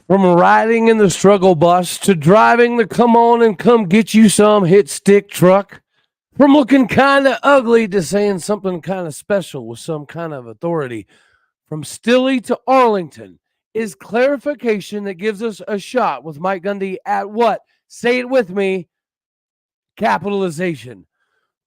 From riding in the struggle bus to driving the come on and come get you some hit stick truck. From looking kind of ugly to saying something kind of special with some kind of authority. From Stilly to Arlington is clarification that gives us a shot with Mike Gundy at what? Say it with me, capitalization.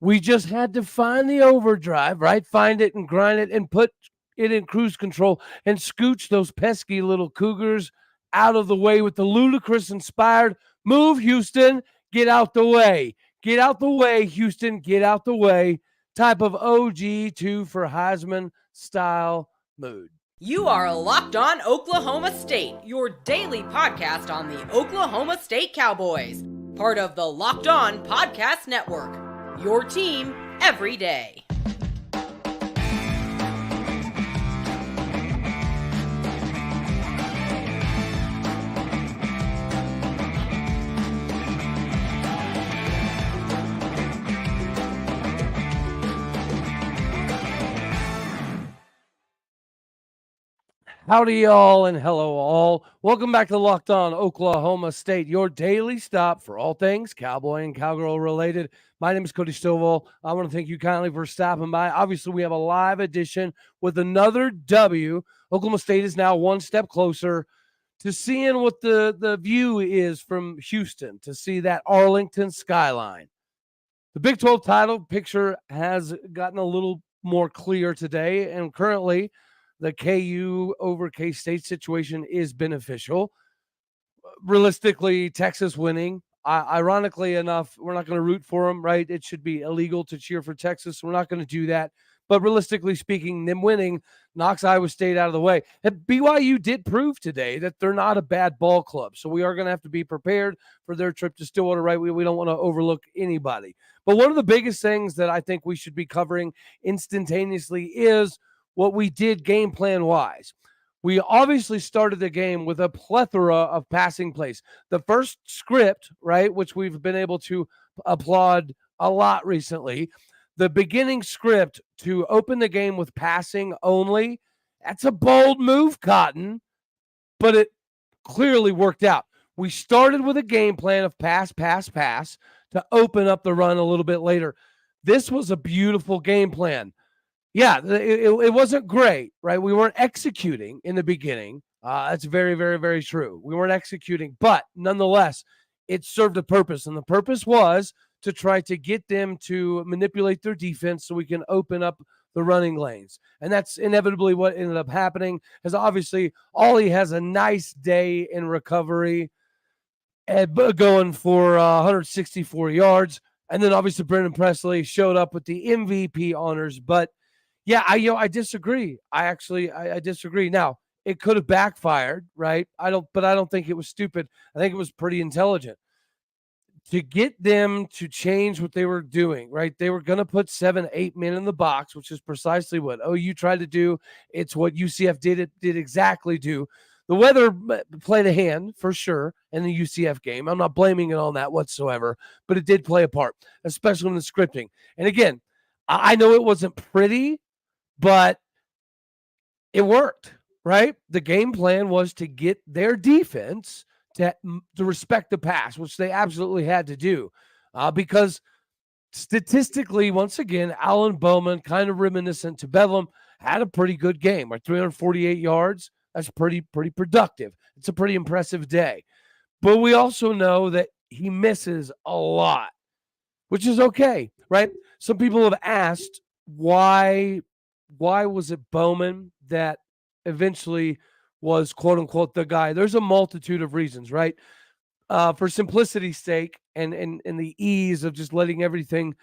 We just had to find the overdrive, right? Find it and grind it and put it in cruise control and scooch those pesky little cougars out of the way with the ludicrous inspired move, Houston, get out the way. Get out the way, Houston, get out the way type of OG2 for Heisman style mood. You are Locked On Oklahoma State, your daily podcast on the Oklahoma State Cowboys, part of the Locked On Podcast Network. Your team every day. Howdy, y'all, and hello, all. Welcome back to Locked On Oklahoma State, your daily stop for all things Cowboy and Cowgirl related. My name is Cody Stovall. I want to thank you kindly for stopping by. Obviously, we have a live edition with another W. Oklahoma State is now one step closer to seeing what the view is from Houston, to see that Arlington skyline. The Big 12 title picture has gotten a little more clear today, and currently the KU over K-State situation is beneficial. Realistically, Texas winning. Ironically enough, we're not going to root for them, right? It should be illegal to cheer for Texas. We're not going to do that. But realistically speaking, them winning knocks Iowa State out of the way. And BYU did prove today that they're not a bad ball club. So we are going to have to be prepared for their trip to Stillwater, right? We don't want to overlook anybody. But one of the biggest things that I think we should be covering instantaneously is what we did game plan wise. We obviously started the game with a plethora of passing plays. The first script, right, which we've been able to applaud a lot recently, the beginning script to open the game with passing only, that's a bold move, Cotton, but it clearly worked out. We started with a game plan of pass, pass, pass to open up the run a little bit later. This was a beautiful game plan. Yeah, it wasn't great, right? We weren't executing in the beginning. That's very, very, very true. We weren't executing, but nonetheless, it served a purpose. And the purpose was to try to get them to manipulate their defense so we can open up the running lanes. And that's inevitably what ended up happening, as obviously Ollie has a nice day in recovery, going for 164 yards. And then obviously Brennen Presley showed up with the MVP honors, but yeah, I disagree. I disagree. Now, it could have backfired, right? I don't think it was stupid. I think it was pretty intelligent to get them to change what they were doing, right? They were going to put 7, 8 men in the box, which is precisely what OU tried to do. It's what UCF did exactly do. The weather played a hand for sure in the UCF game. I'm not blaming it on that whatsoever, but it did play a part, especially in the scripting. And again, I know it wasn't pretty, but it worked, right? The game plan was to get their defense to respect the pass, which they absolutely had to do, because statistically, once again, Alan Bowman, kind of reminiscent to Bedlam, had a pretty good game, like 348 yards. That's pretty productive. It's a pretty impressive day. But we also know that he misses a lot, which is okay, right? Some people have asked why was it Bowman that eventually was, quote unquote, the guy? There's a multitude of reasons, right? For simplicity's sake and the ease of just letting everything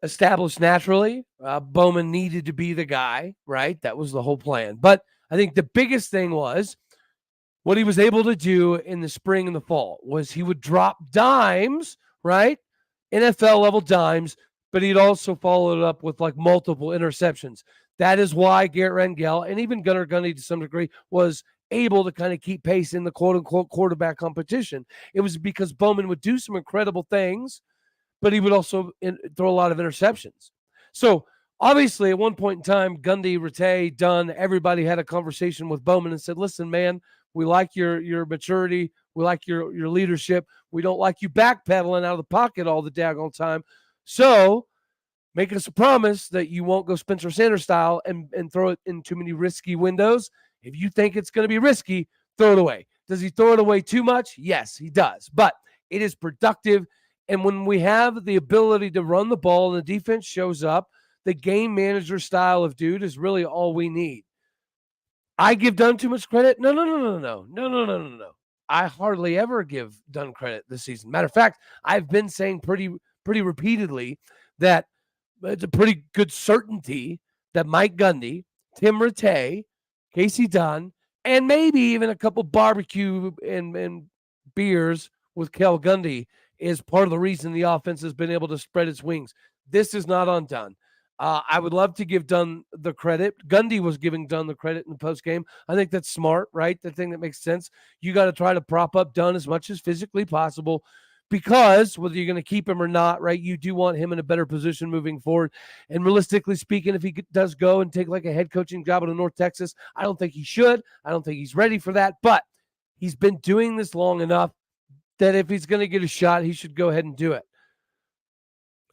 establish naturally, Bowman needed to be the guy, right? That was the whole plan. But I think the biggest thing was what he was able to do in the spring and the fall was he would drop dimes, right? NFL level dimes, but he'd also follow it up with like multiple interceptions. That is why Garrett Rangel and even Gunnar Gundy to some degree was able to kind of keep pace in the quote-unquote quarterback competition. It was because Bowman would do some incredible things, but he would also throw a lot of interceptions. So Obviously, at one point in time, Gundy, Rattay, Dunn, everybody had a conversation with Bowman and said, listen, man, we like your maturity. We like your leadership. We don't like you backpedaling out of the pocket all the daggone time. So make us a promise that you won't go Spencer Sanders style and throw it in too many risky windows. If you think it's going to be risky, throw it away. Does he throw it away too much? Yes, he does. But it is productive. And when we have the ability to run the ball and the defense shows up, the game manager style of dude is really all we need. I give Dunn too much credit? No. I hardly ever give Dunn credit this season. Matter of fact, I've been saying pretty repeatedly that it's a pretty good certainty that Mike Gundy, Tim Rattay, Casey Dunn, and maybe even a couple barbecue and beers with Kel Gundy is part of the reason the offense has been able to spread its wings. This is not undone. I would love to give Dunn the credit. Gundy was giving Dunn the credit in the postgame. I think that's smart, right? The thing that makes sense. You got to try to prop up Dunn as much as physically possible because whether you're going to keep him or not, right, you do want him in a better position moving forward. And realistically speaking, if he does go and take like a head coaching job in North Texas, I don't think he should. I don't think he's ready for that. But he's been doing this long enough that if he's going to get a shot, he should go ahead and do it.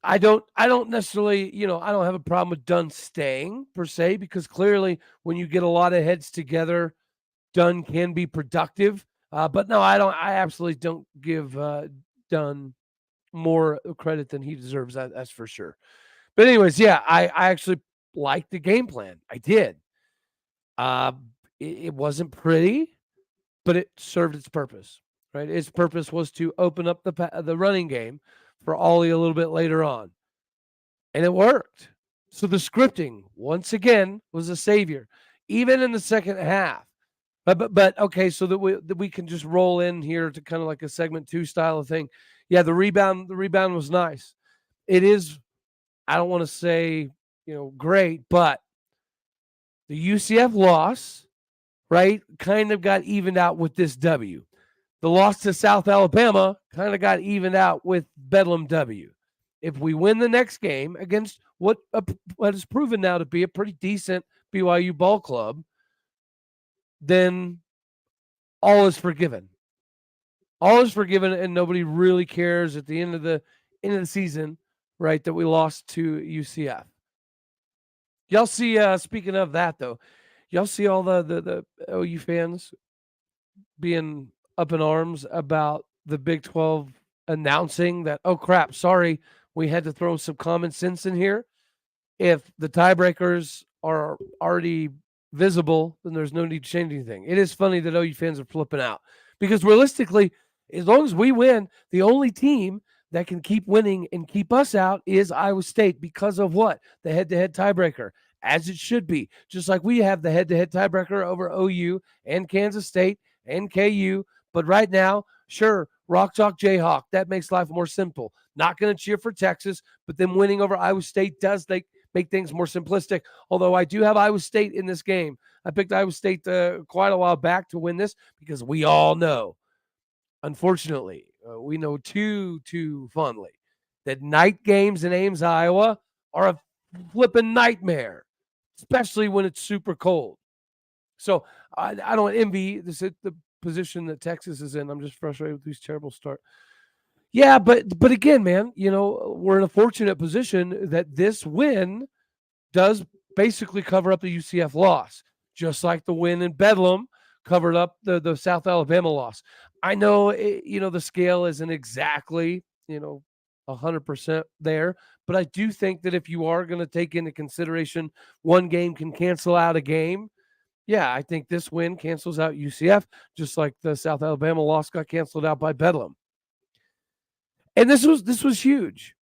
I don't necessarily, I don't have a problem with Dunn staying per se, because clearly when you get a lot of heads together, Dunn can be productive. But no, I absolutely don't give Dunn more credit than he deserves. That's for sure. But anyways, yeah, I actually liked the game plan. I did. It wasn't pretty, but it served its purpose, right? Its purpose was to open up the running game for Ollie a little bit later on. And it worked. So the scripting, once again, was a savior, even in the second half. But okay, so that we can just roll in here to kind of like a segment 2 style of thing. Yeah, the rebound was nice. It is, I don't want to say, great, but the UCF loss, right, kind of got evened out with this W. The loss to South Alabama kind of got evened out with Bedlam W. If we win the next game against what is proven now to be a pretty decent BYU ball club, then all is forgiven. All is forgiven, and nobody really cares at the end of the season, right, that we lost to UCF. Y'all see, speaking of that, though, y'all see all the OU fans being up in arms about the Big 12 announcing that, oh, crap, sorry, we had to throw some common sense in here. If the tiebreakers are already visible, then there's no need to change anything. It is funny that OU fans are flipping out because realistically, as long as we win, the only team that can keep winning and keep us out is Iowa State because of what? The head-to-head tiebreaker, as it should be. Just like we have the head-to-head tiebreaker over OU and Kansas State and KU. But right now, sure, Rock Chalk Jayhawk, that makes life more simple. Not going to cheer for Texas, but then winning over Iowa State does make things more simplistic. Although I do have Iowa State in this game. I picked Iowa State quite a while back to win this because we all know, unfortunately, we know too fondly that night games in Ames, Iowa are a flipping nightmare, especially when it's super cold. So I don't envy the position that Texas is in. I'm just frustrated with these terrible start. Yeah, but again, man, we're in a fortunate position that this win does basically cover up the UCF loss, just like the win in Bedlam covered up the South Alabama loss. I know, the scale isn't exactly, 100% there, but I do think that if you are going to take into consideration one game can cancel out a game, yeah, I think this win cancels out UCF, just like the South Alabama loss got canceled out by Bedlam. And this was huge.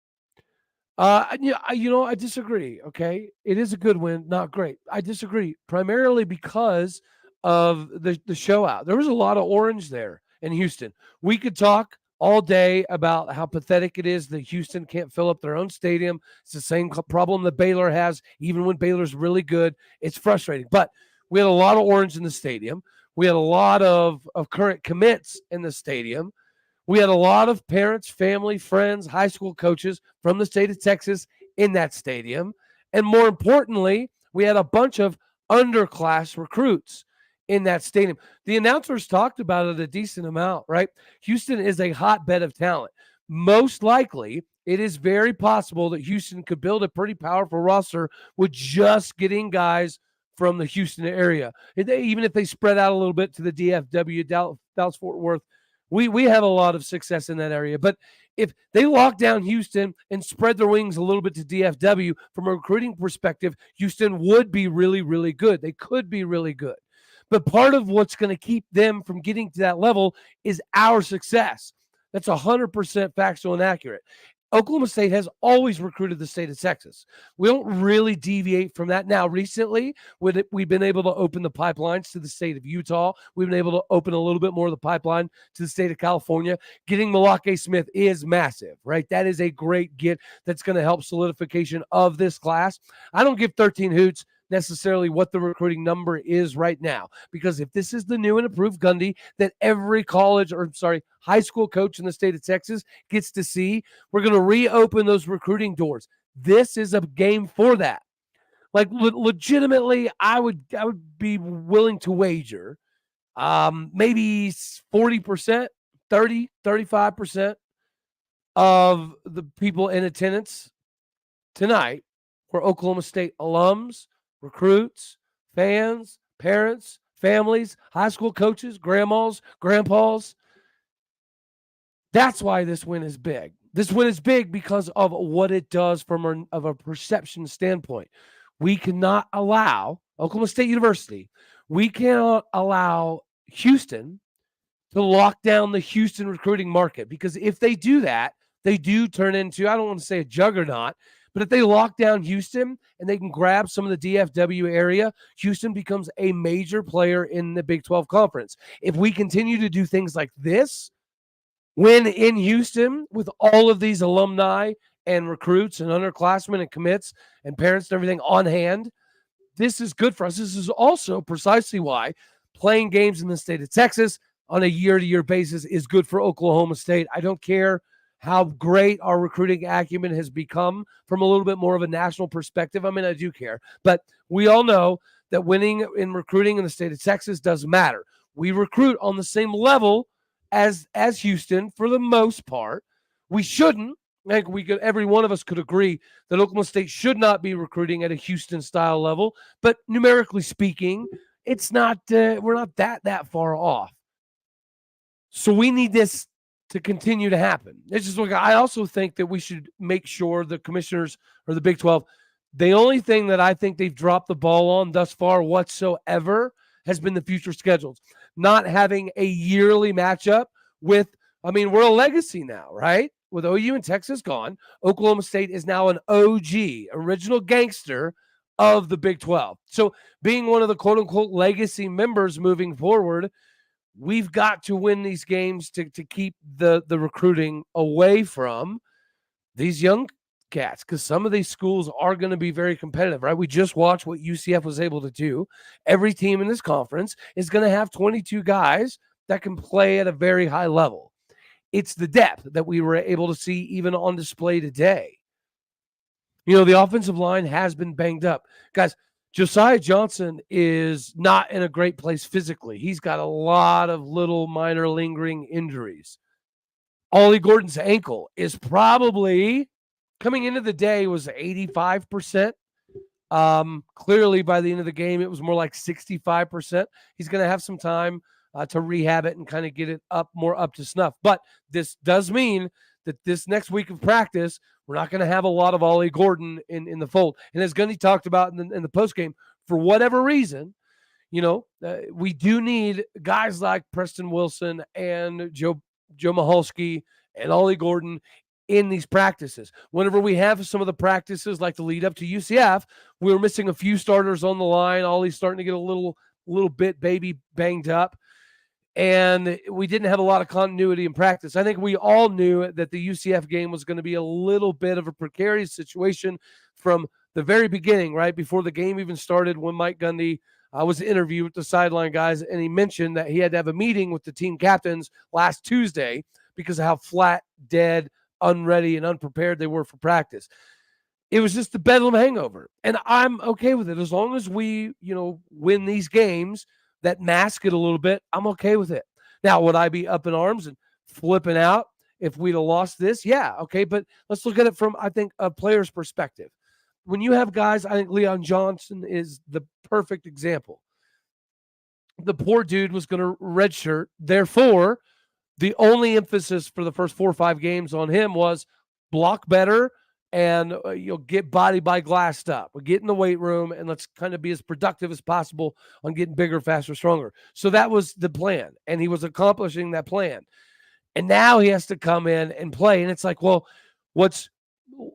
I disagree. Okay, it is a good win, not great. I disagree primarily because of the show out. There was a lot of orange there in Houston. We could talk all day about how pathetic it is that Houston can't fill up their own stadium. It's the same problem that Baylor has, even when Baylor's really good. It's frustrating, but we had a lot of orange in the stadium. We had a lot of current commits in the stadium. We had a lot of parents, family, friends, high school coaches from the state of Texas in that stadium. And more importantly, we had a bunch of underclass recruits in that stadium. The announcers talked about it a decent amount, right? Houston is a hotbed of talent. Most likely, it is very possible that Houston could build a pretty powerful roster with just getting guys from the Houston area. Even if they spread out a little bit to the DFW, Dallas Fort Worth, we have a lot of success in that area. But if they lock down Houston and spread their wings a little bit to DFW, from a recruiting perspective, Houston would be really, really good. They could be really good. But part of what's going to keep them from getting to that level is our success. That's 100% factual and accurate. Oklahoma State has always recruited the state of Texas. We don't really deviate from that. Now, recently, we've been able to open the pipelines to the state of Utah. We've been able to open a little bit more of the pipeline to the state of California. Getting Malake Smith is massive, right? That is a great get that's going to help solidification of this class. I don't give 13 hoots necessarily what the recruiting number is right now, because if this is the new and improved Gundy that every high school coach in the state of Texas gets to see, we're going to reopen those recruiting doors. This is a game for that. Like, legitimately, I would be willing to wager maybe 40%, 30, 35% of the people in attendance tonight were Oklahoma State alums, recruits, fans, parents, families, high school coaches, grandmas, grandpas. That's why this win is big. This win is big because of what it does from a perception standpoint. We cannot allow Oklahoma State University, we cannot allow Houston to lock down the Houston recruiting market, because if they do that, they do turn into, I don't want to say a juggernaut, but if they lock down Houston and they can grab some of the DFW area, Houston becomes a major player in the Big 12 Conference. If we continue to do things like this, win in Houston with all of these alumni and recruits and underclassmen and commits and parents and everything on hand, this is good for us. This is also precisely why playing games in the state of Texas on a year-to-year basis is good for Oklahoma State. I don't care how great our recruiting acumen has become from a little bit more of a national perspective. I mean, I do care. But we all know that winning in recruiting in the state of Texas does matter. We recruit on the same level as Houston for the most part. We shouldn't. Like, every one of us could agree that Oklahoma State should not be recruiting at a Houston-style level. But numerically speaking, it's not. We're not that far off. So we need this to continue to happen. It's just, I also think that we should make sure the commissioners or the Big 12, the only thing that I think they've dropped the ball on thus far whatsoever has been the future schedules. Not having a yearly matchup with, we're a legacy now, right? With OU and Texas gone, Oklahoma State is now an OG, original gangster of the Big 12. So being one of the quote-unquote legacy members moving forward, we've got to win these games to keep the recruiting away from these young cats, because some of these schools are going to be very competitive, right? We just watched what UCF was able to do. Every team in this conference is going to have 22 guys that can play at a very high level. It's the depth that we were able to see even on display today. The offensive line has been banged up. Guys, Josiah Johnson is not in a great place physically. He's got a lot of little minor lingering injuries. Ollie Gordon's ankle is probably, coming into the day, was 85%. Clearly, by the end of the game, it was more like 65%. He's going to have some time to rehab it and kind of get it more up to snuff. But this does mean that this next week of practice, we're not going to have a lot of Ollie Gordon in the fold. And as Gundy talked about in the postgame, for whatever reason, we do need guys like Preston Wilson and Joe Mahalski and Ollie Gordon in these practices. Whenever we have some of the practices like the lead up to UCF, we were missing a few starters on the line. Ollie's starting to get a little bit baby banged up. And we didn't have a lot of continuity in practice. I think we all knew that the UCF game was going to be a little bit of a precarious situation from the very beginning, right? Before the game even started, when Mike Gundy was interviewed with the sideline guys, and he mentioned that he had to have a meeting with the team captains last Tuesday because of how flat, dead, unready, and unprepared they were for practice. It was just the Bedlam hangover. And I'm okay with it. As long as we, win these games that mask it a little bit, I'm okay with it. Now, would I be up in arms and flipping out if we'd have lost this? Yeah, okay. But let's look at it from, I think, a player's perspective. When you have guys, I think Leon Johnson is the perfect example. The poor dude was going to redshirt. Therefore, the only emphasis for the first 4 or 5 games on him was block better and you'll get body by glassed up. We'll get in the weight room and let's kind of be as productive as possible on getting bigger, faster, stronger. So that was the plan, and he was accomplishing that plan. And now he has to come in and play, and it's like, well, what's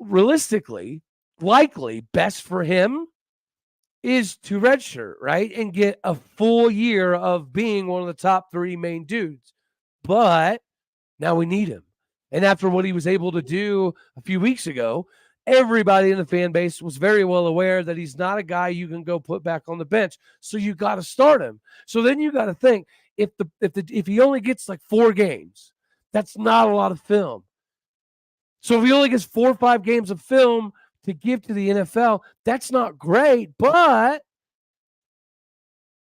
realistically likely best for him is to redshirt, right, and get a full year of being one of the top 3 main dudes. But now we need him. And after what he was able to do a few weeks ago, everybody in the fan base was very well aware that he's not a guy you can go put back on the bench. So you got to start him. So then you got to think, if he only gets like 4 games, that's not a lot of film. So if he only gets 4 or 5 games of film to give to the NFL, that's not great. But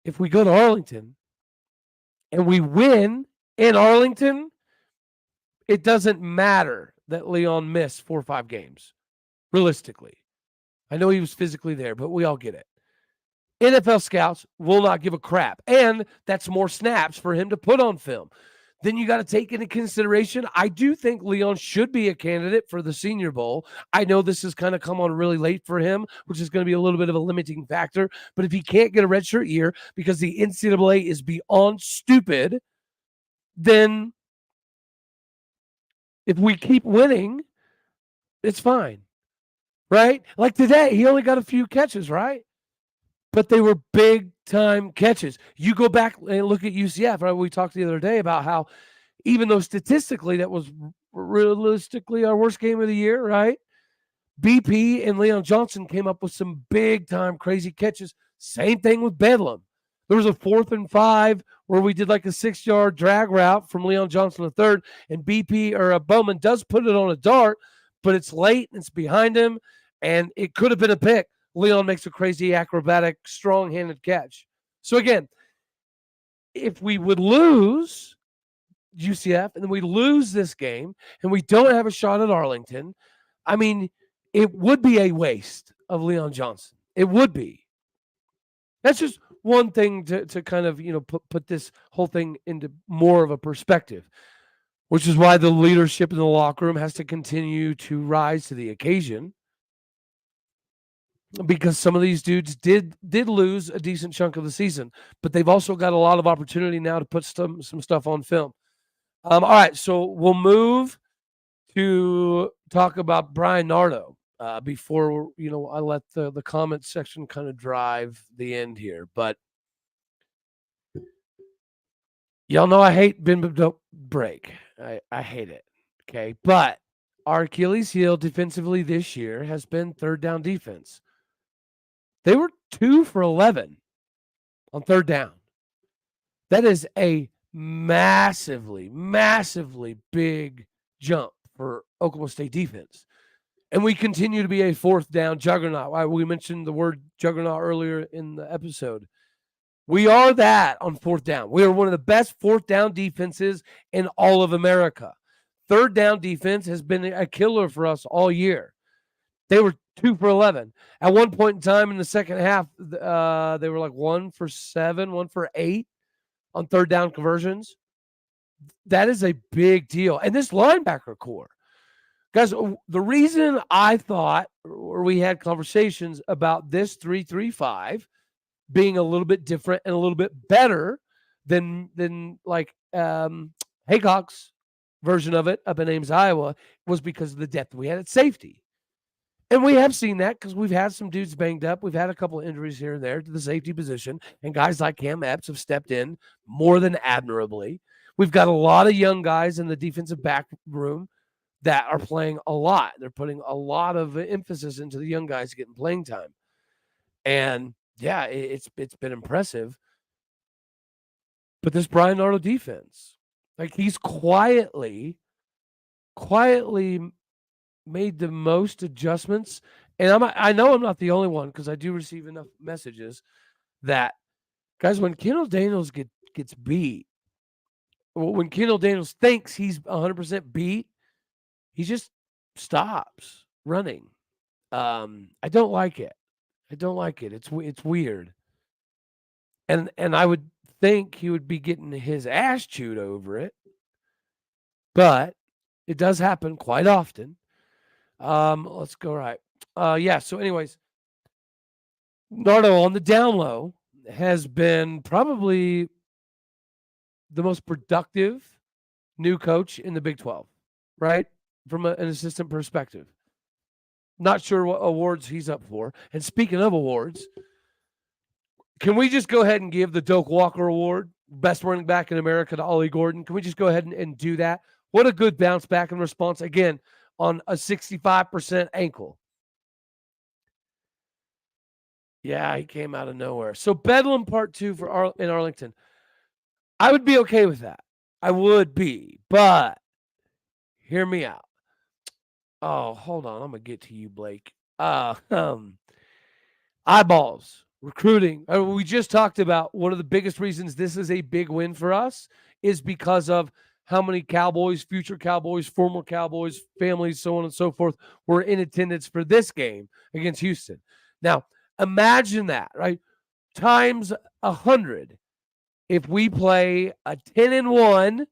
if we go to Arlington and we win in Arlington, it doesn't matter that Leon missed 4 or 5 games, realistically. I know he was physically there, but we all get it. NFL scouts will not give a crap, and that's more snaps for him to put on film. Then you got to take into consideration, I do think Leon should be a candidate for the Senior Bowl. I know this has kind of come on really late for him, which is going to be a little bit of a limiting factor. But if he can't get a redshirt year because the NCAA is beyond stupid, then if we keep winning, it's fine, right? Like today, he only got a few catches, right? But they were big-time catches. You go back and look at UCF, right? We talked the other day about how even though statistically that was realistically our worst game of the year, right? BP and Leon Johnson came up with some big-time crazy catches. Same thing with Bedlam. There was a 4th and 5 where we did like a 6-yard drag route from Leon Johnson III, and BP or Bowman does put it on a dart, but it's late and it's behind him, and it could have been a pick. Leon makes a crazy acrobatic, strong-handed catch. So again, if we would lose UCF and then we lose this game and we don't have a shot at Arlington, I mean, it would be a waste of Leon Johnson. It would be. That's just one thing to kind of, put this whole thing into more of a perspective, which is why the leadership in the locker room has to continue to rise to the occasion. Because some of these dudes did lose a decent chunk of the season, but they've also got a lot of opportunity now to put some stuff on film. All right, so we'll move to talk about Brian Nardo before I let the comment section kind of drive the end here. But y'all know I hate bend but break. I hate it. Okay, but our Achilles heel defensively this year has been third down defense. They were 2 for 11 on third down. That is a massively, massively big jump for Oklahoma State defense. And we continue to be a fourth down juggernaut. We mentioned the word juggernaut earlier in the episode. We are that on fourth down. We are one of the best fourth down defenses in all of America. Third down defense has been a killer for us all year. They were 2 for 11. At one point in time in the second half, they were like 1 for 7, 1 for 8 on third down conversions. That is a big deal. And this linebacker core, guys, the reason I thought, or we had conversations about this 3-3-5 being a little bit different and a little bit better than like Haycock's version of it up in Ames, Iowa, was because of the depth we had at safety. And we have seen that because we've had some dudes banged up. We've had a couple of injuries here and there to the safety position, and guys like Cam Epps have stepped in more than admirably. We've got a lot of young guys in the defensive back room that are playing a lot. They're putting a lot of emphasis into the young guys getting playing time. And, yeah, it's been impressive. But this Brian Nardo defense, like he's quietly made the most adjustments And I know I'm not the only one because I do receive enough messages that, guys, when Kendall Daniels gets beat, when Kendall Daniels thinks he's 100% beat, he just stops running. I don't like it. I don't like it. It's weird. And I would think he would be getting his ass chewed over it, but it does happen quite often. Let's go right. Yeah. So, anyways, Nardo on the down low has been probably the most productive new coach in the Big 12, right? From an assistant perspective. Not sure what awards he's up for. And speaking of awards, can we just go ahead and give the Doak Walker Award, best running back in America, to Ollie Gordon? Can we just go ahead and do that? What a good bounce back in response, again, on a 65% ankle. Yeah, he came out of nowhere. So Bedlam Part 2 in Arlington. I would be okay with that. I would be, but hear me out. Oh, hold on. I'm going to get to you, Blake. Eyeballs, recruiting. We just talked about one of the biggest reasons this is a big win for us is because of how many Cowboys, future Cowboys, former Cowboys, families, so on and so forth, were in attendance for this game against Houston. Now, imagine that, right? Times 100. If we play a 10-1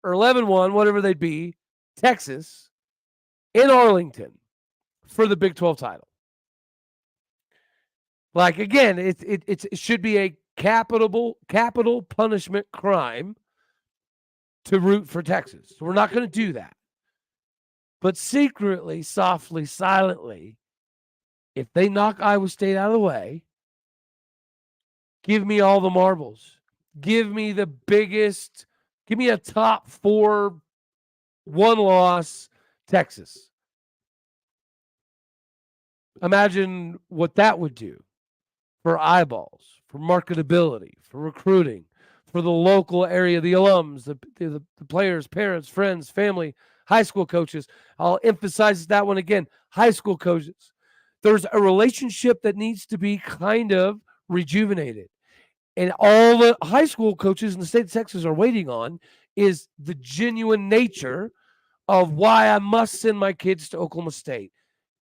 or 11-1, whatever they'd be, Texas in Arlington for the Big 12 title. Like, again, it should be a capital punishment crime to root for Texas. So we're not going to do that. But secretly, softly, silently, if they knock Iowa State out of the way, give me all the marbles. Give me the biggest, give me a top 4, 1-loss Texas. Imagine what that would do for eyeballs, for marketability, for recruiting, for the local area, the alums, the players, parents, friends, family, high school coaches. I'll emphasize that one again. High school coaches. There's a relationship that needs to be kind of rejuvenated. And all the high school coaches in the state of Texas are waiting on is the genuine nature of why I must send my kids to Oklahoma State.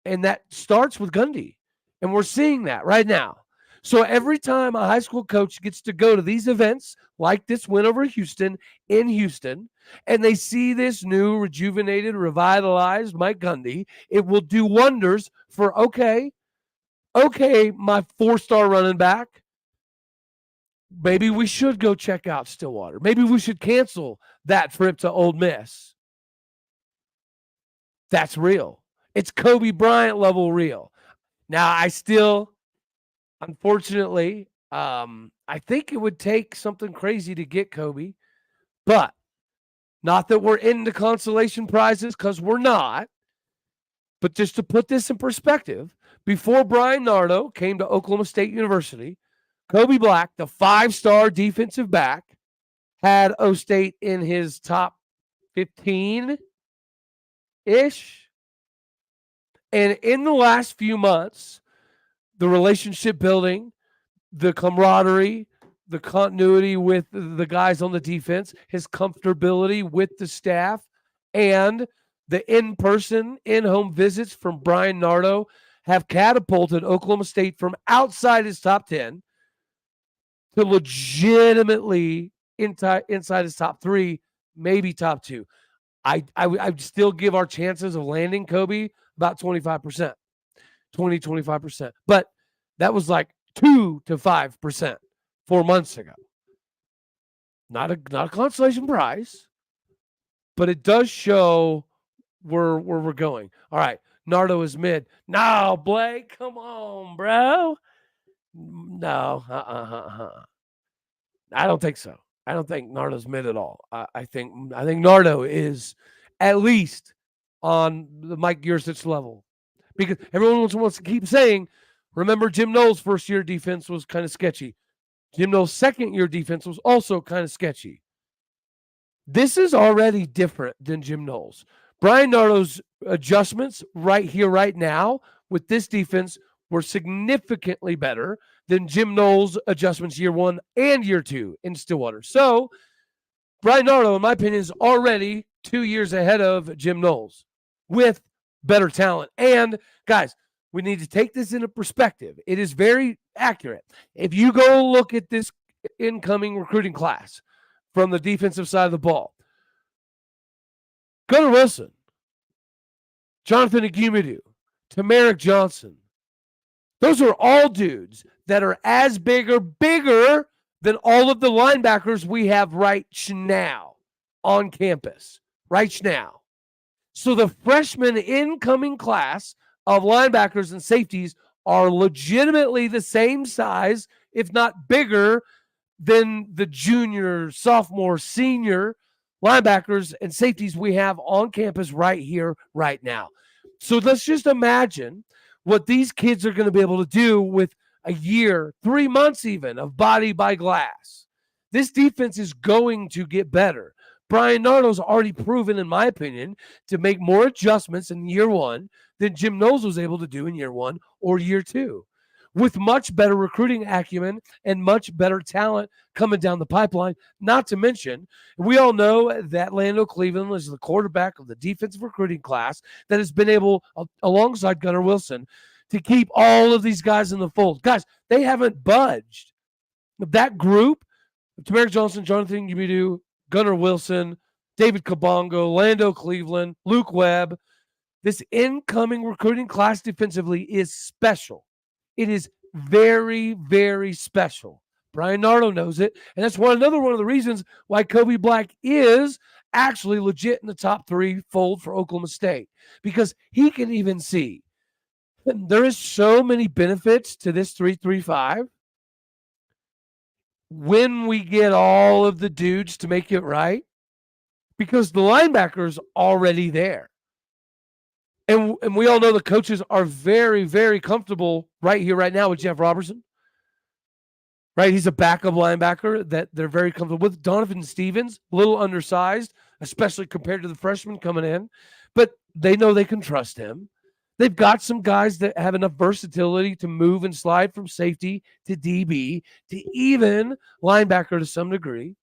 And that starts with Gundy. And we're seeing that right now. So every time a high school coach gets to go to these events, like this win over Houston in Houston, and they see this new, rejuvenated, revitalized Mike Gundy, it will do wonders for, okay, my 4-star running back, maybe we should go check out Stillwater. Maybe we should cancel that trip to Ole Miss. That's real. It's Kobe Bryant level real. Now, I still, unfortunately, I think it would take something crazy to get Kobe, but not that we're into consolation prizes, because we're not. But just to put this in perspective, before Brian Nardo came to Oklahoma State University, Kobe Black, the 5-star defensive back, had O State in his top 15-ish. And in the last few months, the relationship building, the camaraderie, the continuity with the guys on the defense, his comfortability with the staff, and the in-person, in-home visits from Brian Nardo have catapulted Oklahoma State from outside his top 10 to legitimately inside his top 3, maybe top 2. I'd still give our chances of landing Kobe about 25%, 25%. But that was like 2 to 5% 4 months ago. Not a consolation prize, but it does show where we're going. All right, Nardo is mid. No, Blake, come on, bro. No, I don't think so. I don't think Nardo's mid at all. I think Nardo is at least on the Mike Yursich level, because everyone wants to keep saying, remember Jim Knowles' first-year defense was kind of sketchy. Jim Knowles' second-year defense was also kind of sketchy. This is already different than Jim Knowles. Brian Nardo's adjustments right here, right now, with this defense were significantly better than Jim Knowles' adjustments year 1 and year 2 in Stillwater. So Brian Nardo, in my opinion, is already 2 years ahead of Jim Knowles with better talent. And guys, we need to take this into perspective. It is very accurate. If you go look at this incoming recruiting class from the defensive side of the ball, Gunnar Wilson, Jonathan Aguimedu, Tamarick Johnson, those are all dudes that are as big or bigger than all of the linebackers we have right now on campus. Right now. So the freshman incoming class of linebackers and safeties are legitimately the same size, if not bigger, than the junior, sophomore, senior linebackers and safeties we have on campus right here, right now. So let's just imagine what these kids are going to be able to do with a year, 3 months even, of body by glass. This defense is going to get better. Brian Nardo's already proven, in my opinion, to make more adjustments in year 1 than Jim Knowles was able to do in year 1 or year 2, with much better recruiting acumen and much better talent coming down the pipeline. Not to mention, we all know that Lando Cleveland is the quarterback of the defensive recruiting class that has been able, alongside Gunnar Wilson, to keep all of these guys in the fold. Guys, they haven't budged. That group, Tamarick Johnson, Jonathan Aguimedu, Gunnar Wilson, David Kabongo, Lando Cleveland, Luke Webb, this incoming recruiting class defensively is special. It is very, very special. Brian Nardo knows it, and that's another one of the reasons why Kobe Black is actually legit in the top 3 fold for Oklahoma State, because he can even see there is so many benefits to this 3-3-5 when we get all of the dudes to make it right, because the linebacker's already there. And we all know the coaches are very, very comfortable right here, right now with Jeff Robertson. Right? He's a backup linebacker that they're very comfortable with. Donovan Stevens, a little undersized, especially compared to the freshman coming in. But they know they can trust him. They've got some guys that have enough versatility to move and slide from safety to DB to even linebacker to some degree,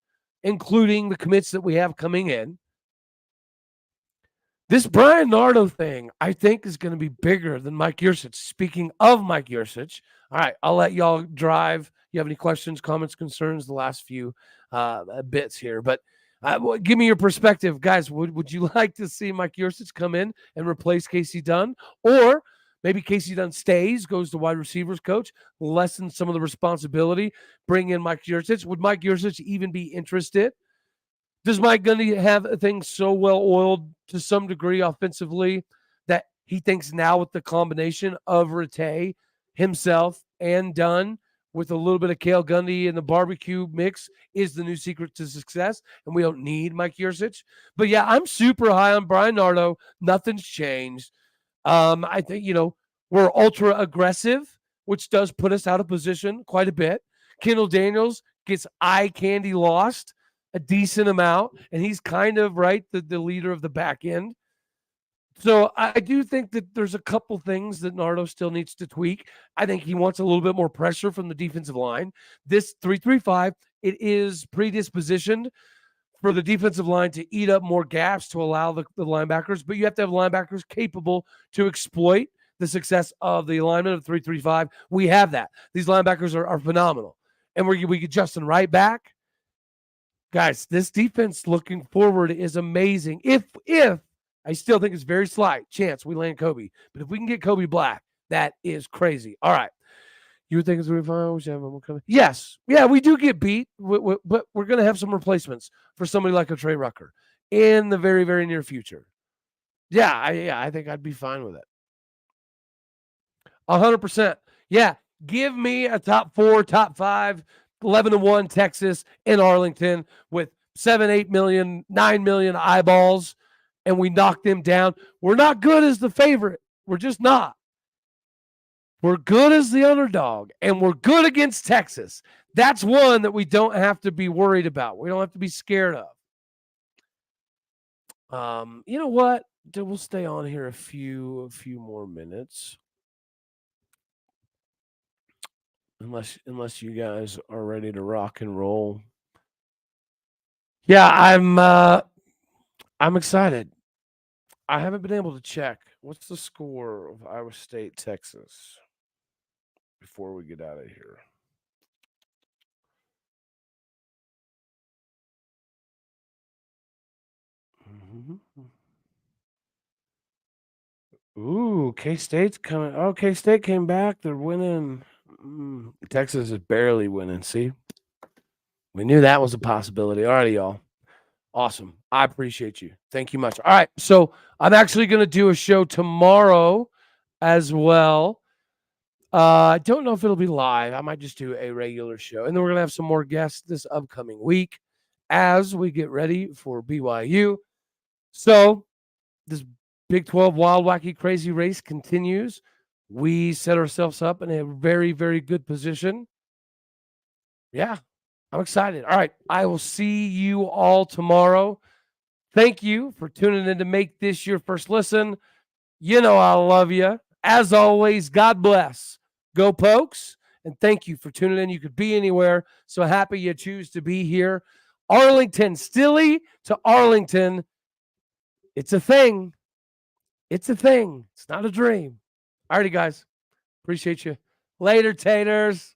including the commits that we have coming in. This Brian Nardo thing, I think, is going to be bigger than Mike Yurcich. Speaking of Mike Yurcich, all right, I'll let y'all drive. You have any questions, comments, concerns, the last few bits here. But give me your perspective. Guys, would you like to see Mike Yurcich come in and replace Casey Dunn? Or maybe Casey Dunn stays, goes to wide receivers coach, lessens some of the responsibility, bring in Mike Yurcich. Would Mike Yurcich even be interested? Does Mike Gundy have things so well oiled to some degree offensively that he thinks now with the combination of Rattay, himself, and Dunn with a little bit of Cale Gundy in the barbecue mix is the new secret to success, and we don't need Mike Yurcich? But yeah, I'm super high on Brian Nardo. Nothing's changed. I think, we're ultra aggressive, which does put us out of position quite a bit. Kendall Daniels gets eye candy lost a decent amount, and he's kind of the leader of the back end. So I do think that there's a couple things that Nardo still needs to tweak. I think he wants a little bit more pressure from the defensive line. This 3-3-5, it is predispositioned for the defensive line to eat up more gaps to allow the linebackers, but you have to have linebackers capable to exploit the success of the alignment of 3-3-5. We have that. These linebackers are phenomenal. And we get Justin Wright back. Guys, this defense looking forward is amazing. If I still think it's very slight chance we land Kobe, but if we can get Kobe Black, that is crazy. All right. You think it's going to be fine? We should have one coming. Yes. Yeah, we do get beat, but we're going to have some replacements for somebody like a Trey Rucker in the very, very near future. Yeah, I think I'd be fine with it. 100%. Yeah, give me a top 4, top 5, 11-1 Texas in Arlington with 7, 8 million, 9 million eyeballs, and we knock them down. We're not good as the favorite. We're just not. We're good as the underdog, and we're good against Texas. That's one that we don't have to be worried about. We don't have to be scared of. You know what? We'll stay on here a few more minutes. unless you guys are ready to rock and roll. Yeah, I'm excited. I haven't been able to check. What's the score of Iowa State, Texas before we get out of here? Mm-hmm. Ooh, K State's coming. Oh, K State came back. They're winning. Texas is barely winning. See, we knew that was a possibility. All right, y'all. Awesome. I appreciate you. Thank you much. All right. So I'm actually going to do a show tomorrow as well. I don't know if it'll be live. I might just do a regular show. And then we're going to have some more guests this upcoming week as we get ready for BYU. So this Big 12 wild, wacky, crazy race continues. We set ourselves up in a very, very good position. Yeah, I'm excited. All right. I will see you all tomorrow. Thank you for tuning in to make this your first listen. You know I love you. As always, God bless. Go Pokes. And thank you for tuning in. You could be anywhere. So happy you choose to be here. Arlington, Stilly to Arlington. It's a thing. It's a thing. It's not a dream. Alrighty, guys. Appreciate you. Later, taters.